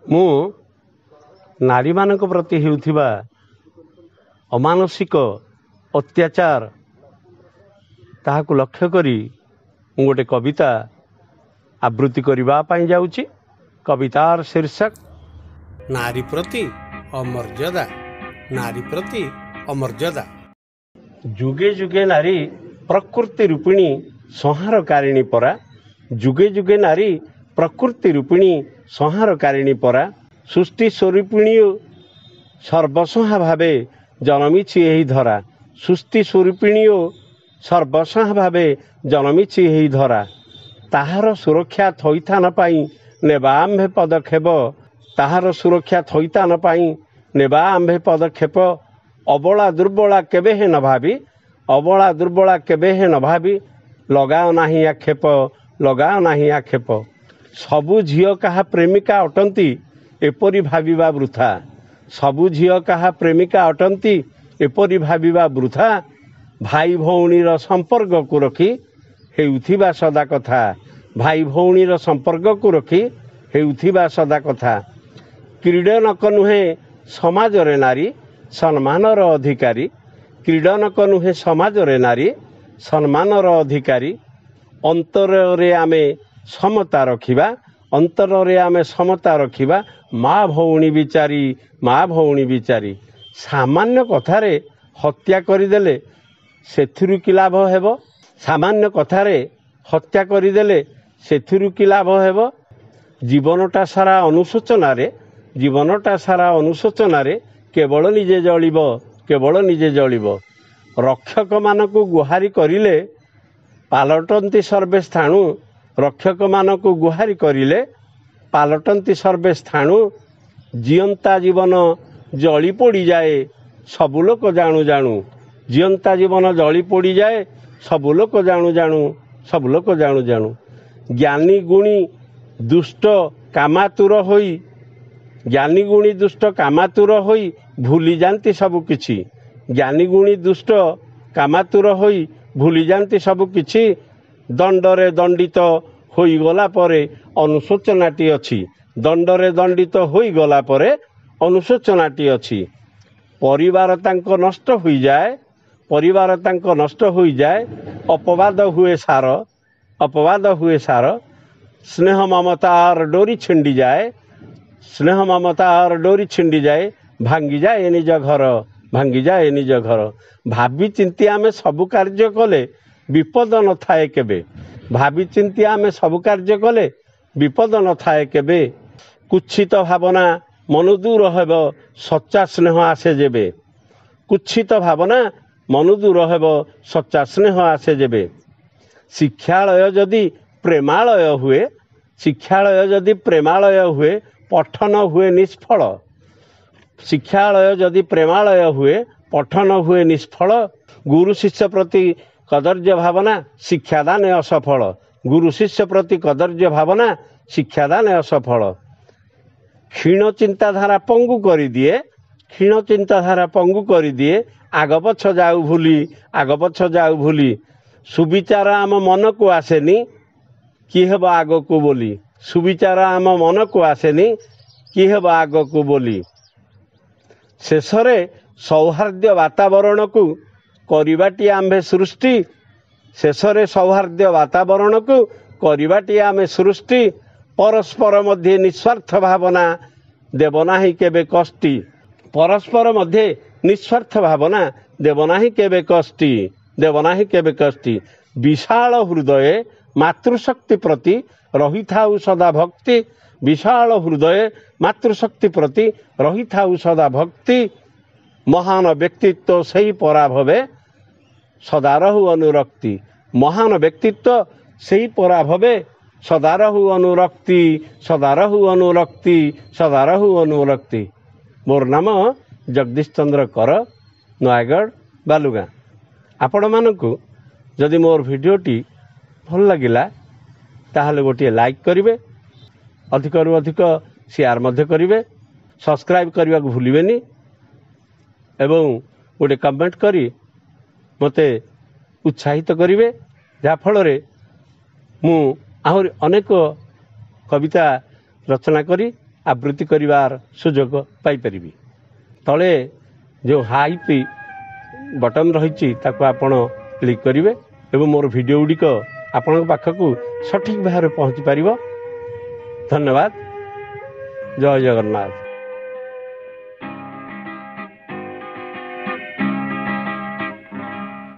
ମୁଁ ନାରୀମାନଙ୍କ ପ୍ରତି ହେଉଥିବା ଅମାନସିକ ଅତ୍ୟାଚାର ତାହାକୁ ଲକ୍ଷ୍ୟ କରି ମୁଁ ଗୋଟେ କବିତା ଆବୃତ୍ତି କରିବା ପାଇଁ ଯାଉଛି। କବିତାର ଶୀର୍ଷକ ନାରୀ ପ୍ରତି ଅମର୍ଯ୍ୟାଦା। ନାରୀ ପ୍ରତି ଅମର୍ଯ୍ୟାଦା। ଯୁଗେ ଯୁଗେ ନାରୀ ପ୍ରକୃତି ରୂପିଣୀ ସଂହାରକାରିଣୀ ପରା। ଯୁଗେ ଯୁଗେ ନାରୀ ପ୍ରକୃତି ରୂପିଣୀ ସଂହାରକାରିଣୀ ପରା। ସୃଷ୍ଟି ସ୍ୱରୂପିଣୀ ସର୍ବସଂହା ଭାବେ ଜନମିଛି ଏହି ଧରା। ସୃଷ୍ଟି ସ୍ୱରୂପିଣୀ ଓ ସର୍ବସଂହା ଭାବେ ଜନମିଛି ଏହି ଧରା। ତାହାର ସୁରକ୍ଷା ଥଇଥାନ ପାଇଁ ନେବା ଆମ୍ଭେ ପଦକ୍ଷେପ। ତାହାର ସୁରକ୍ଷା ଥଇଥାନ ପାଇଁ ନେବା ଆମ୍ଭେ ପଦକ୍ଷେପ। ଅବଳା ଦୁର୍ବଳା କେବେ ହେ ନ ଭାବି। ଅବଳା ଦୁର୍ବଳା କେବେ ହେ ନ ଭାବି। ଲଗାଅ ନାହିଁ ଆକ୍ଷେପ। ଲଗାଅ ନାହିଁ ଆକ୍ଷେପ। ସବୁ ଝିଅ କାହା ପ୍ରେମିକା ଅଟନ୍ତି ଏପରି ଭାବିବା ବୃଥା। ସବୁ ଝିଅ କାହା ପ୍ରେମିକା ଅଟନ୍ତି ଏପରି ଭାବିବା ବୃଥା। ଭାଇ ଭଉଣୀର ସମ୍ପର୍କକୁ ରଖି ହେଉଥିବା ସଦା କଥା। ଭାଇ ଭଉଣୀର ସମ୍ପର୍କକୁ ରଖି ହେଉଥିବା ସଦା କଥା। କ୍ରୀଡ଼ନକ ନୁହେଁ ସମାଜରେ ନାରୀ ସମ୍ମାନର ଅଧିକାରୀ। କ୍ରୀଡ଼ନକ ନୁହେଁ ସମାଜରେ ନାରୀ ସମ୍ମାନର ଅଧିକାରୀ। ଅନ୍ତରରେ ଆମେ ସମତା ରଖିବା। ଅନ୍ତରରେ ଆମେ ସମତା ରଖିବା। ମା ଭଉଣୀ ବିଚାରୀ। ମା ଭଉଣୀ ବିଚାରୀ। ସାମାନ୍ୟ କଥାରେ ହତ୍ୟା କରିଦେଲେ ସେଥିରୁ କି ଲାଭ ହେବ। ସାମାନ୍ୟ କଥାରେ ହତ୍ୟା କରିଦେଲେ ସେଥିରୁ କି ଲାଭ ହେବ। ଜୀବନଟା ସାରା ଅନୁଶୋଚନାରେ ଜୀବନଟା ସାରା ଅନୁଶୋଚନାରେ କେବଳ ନିଜେ ଜଳିବ। କେବଳ ନିଜେ ଜଳିବ। ରକ୍ଷକମାନଙ୍କୁ ଗୁହାରି କରିଲେ ପାଲଟନ୍ତି ସର୍ବେ ସ୍ଥାଣୁ। ରକ୍ଷକମାନଙ୍କୁ ଗୁହାରି କରିଲେ ପାଲଟନ୍ତି ସର୍ବେ ସ୍ଥାଣୁ। ଜିଅନ୍ତା ଜୀବନ ଜଳି ପୋଡ଼ିଯାଏ ସବୁ ଲୋକ ଜାଣୁ ଜାଣୁ। ଜିଅନ୍ତା ଜୀବନ ଜଳି ପୋଡ଼ିଯାଏ ସବୁ ଲୋକ ଜାଣୁ ଜାଣୁ। ସବୁ ଲୋକ ଜାଣୁ ଜାଣୁ। ଜ୍ଞାନୀ ଗୁଣୀ ଦୁଷ୍ଟ କାମାତୁର ହୋଇ ଜ୍ଞାନୀ ଗୁଣୀ ଦୁଷ୍ଟ କାମାତୁର ହୋଇ ଭୁଲି ଯାଆନ୍ତି ସବୁ କିଛି। ଜ୍ଞାନୀ ଗୁଣୀ ଦୁଷ୍ଟ କାମାତୁର ହୋଇ ଭୁଲି ଯାଆନ୍ତି ସବୁ କିଛି। ଦଣ୍ଡରେ ଦଣ୍ଡିତ ହୋଇଗଲା ପରେ ଅନୁଶୋଚନାଟି ଅଛି। ଦଣ୍ଡରେ ଦଣ୍ଡିତ ହୋଇଗଲା ପରେ ଅନୁଶୋଚନାଟି ଅଛି। ପରିବାର ତାଙ୍କ ନଷ୍ଟ ହୋଇଯାଏ। ପରିବାର ତାଙ୍କ ନଷ୍ଟ ହୋଇଯାଏ। ଅପବାଦ ହୁଏ ସାର। ଅପବାଦ ହୁଏ ସାର। ସ୍ନେହ ମମତାର ଡୋରି ଛିଣ୍ଡିଯାଏ। ସ୍ନେହ ମମତାର ଡୋରି ଛିଣ୍ଡିଯାଏ। ଭାଙ୍ଗିଯାଏ ନିଜ ଘର। ଭାଙ୍ଗିଯାଏ ନିଜ ଘର। ଭାବି ଚିନ୍ତି ଆମେ ସବୁ କାର୍ଯ୍ୟ କଲେ ବିପଦ ନଥାଏ କେବେ। ଭାବି ଚିନ୍ତି ଆମେ ସବୁ କାର୍ଯ୍ୟ କଲେ ବିପଦ ନଥାଏ କେବେ। କୁତ୍ସିତ ଭାବନା ମନ ଦୂର ହେବ ସଚ୍ଚା ସ୍ନେହ ଆସେ ଯେବେ। କୁତ୍ସିତ ଭାବନା ମନ ଦୂର ହେବ ସଚ୍ଚା ସ୍ନେହ ଆସେ ଯେବେ। ଶିକ୍ଷାଳୟ ଯଦି ପ୍ରେମାଳୟ ହୁଏ ଶିକ୍ଷାଳୟ ଯଦି ପ୍ରେମାଳୟ ହୁଏ ପଠନ ହୁଏ ନିଷ୍ଫଳ। ଶିକ୍ଷାଳୟ ଯଦି ପ୍ରେମାଳୟ ହୁଏ ପଠନ ହୁଏ ନିଷ୍ଫଳ। ଗୁରୁ ଶିଷ୍ୟ ପ୍ରତି କଦର୍ଯ୍ୟ ଭାବନା ଶିକ୍ଷାଦାନେ ଅସଫଳ। ଗୁରୁ ଶିଷ୍ୟ ପ୍ରତି କଦର୍ଯ୍ୟ ଭାବନା ଶିକ୍ଷାଦାନେ ଅସଫଳ। କ୍ଷୀଣ ଚିନ୍ତାଧାରା ପଙ୍ଗୁ କରିଦିଏ। କ୍ଷୀଣ ଚିନ୍ତାଧାରା ପଙ୍ଗୁ କରିଦିଏ। ଆଗ ପଛ ଯାଉ ଭୁଲି। ଆଗ ପଛ ଯାଉ ଭୁଲି। ସୁବିଚାର ଆମ ମନକୁ ଆସେନି କି ହେବ ଆଗକୁ ବୋଲି। ସୁବିଚାର ଆମ ମନକୁ ଆସେନି କି ହେବ ଆଗକୁ ବୋଲି। ଶେଷରେ ସୌହାର୍ଦ୍ଦ୍ୟ ବାତାବରଣକୁ କରିବାଟି ଆମ୍ଭେ ସୃଷ୍ଟି। ଶେଷରେ ସୌହାର୍ଦ୍ଦ୍ୟ ବାତାବରଣକୁ କରିବାଟି ଆମେ ସୃଷ୍ଟି। ପରସ୍ପର ମଧ୍ୟରେ ନିଃସ୍ୱାର୍ଥ ଭାବନା ଦେବ ନାହିଁ କେବେ କଷ୍ଟି। ପରସ୍ପର ମଧ୍ୟରେ ନିଃସ୍ୱାର୍ଥ ଭାବନା ଦେବ ନାହିଁ କେବେ କଷ୍ଟି। ଦେବ ନାହିଁ କେବେ କଷ୍ଟି। ବିଶାଳ ହୃଦୟ ମାତୃଶକ୍ତି ପ୍ରତି ରହିଥାଉ ସଦା ଭକ୍ତି। ବିଶାଳ ହୃଦୟ ମାତୃଶକ୍ତି ପ୍ରତି ରହିଥାଉ ସଦା ଭକ୍ତି। ମହାନ ବ୍ୟକ୍ତିତ୍ୱ ସେହି ପରାଭବେ ସଦା ରହୁ ଅନୁରକ୍ତି। ମହାନ ବ୍ୟକ୍ତିତ୍ୱ ସେହି ପରାଭବେ ସଦା ରହୁ ଅନୁରକ୍ତି। ସଦା ରହୁ ଅନୁରକ୍ତି। ସଦା ରହୁ ଅନୁରକ୍ତି। ମୋର ନାମ ଜଗଦୀଶ ଚନ୍ଦ୍ର କର, ନୟାଗଡ଼ ବାଲୁଗାଁ। ଆପଣମାନଙ୍କୁ ଯଦି ମୋର ଭିଡ଼ିଓଟି ଭଲ ଲାଗିଲା ତାହେଲେ ଗୋଟିଏ ଲାଇକ୍ କରିବେ। ଅଧିକରୁ ଅଧିକ ସେୟାର ମଧ୍ୟ କରିବେ। ସବସ୍କ୍ରାଇବ୍ କରିବାକୁ ଭୁଲିବେନି ଏବଂ ଗୋଟେ କମେଣ୍ଟ କରି ମୋତେ ଉତ୍ସାହିତ କରିବେ, ଯାହାଫଳରେ ମୁଁ ଆହୁରି ଅନେକ କବିତା ରଚନା କରି ଆବୃତ୍ତି କରିବାର ସୁଯୋଗ ପାଇପାରିବି। ତଳେ ଯେଉଁ ହାଇପ୍ ବଟନ୍ ରହିଛି ତାକୁ ଆପଣ କ୍ଲିକ୍ କରିବେ ଏବଂ ମୋର ଭିଡ଼ିଓ ଗୁଡ଼ିକ ଆପଣଙ୍କ ପାଖକୁ ସଠିକ୍ ଭାବରେ ପହଞ୍ଚି ପାରିବ। ଧନ୍ୟବାଦ। ଜୟ ଜଗନ୍ନାଥ।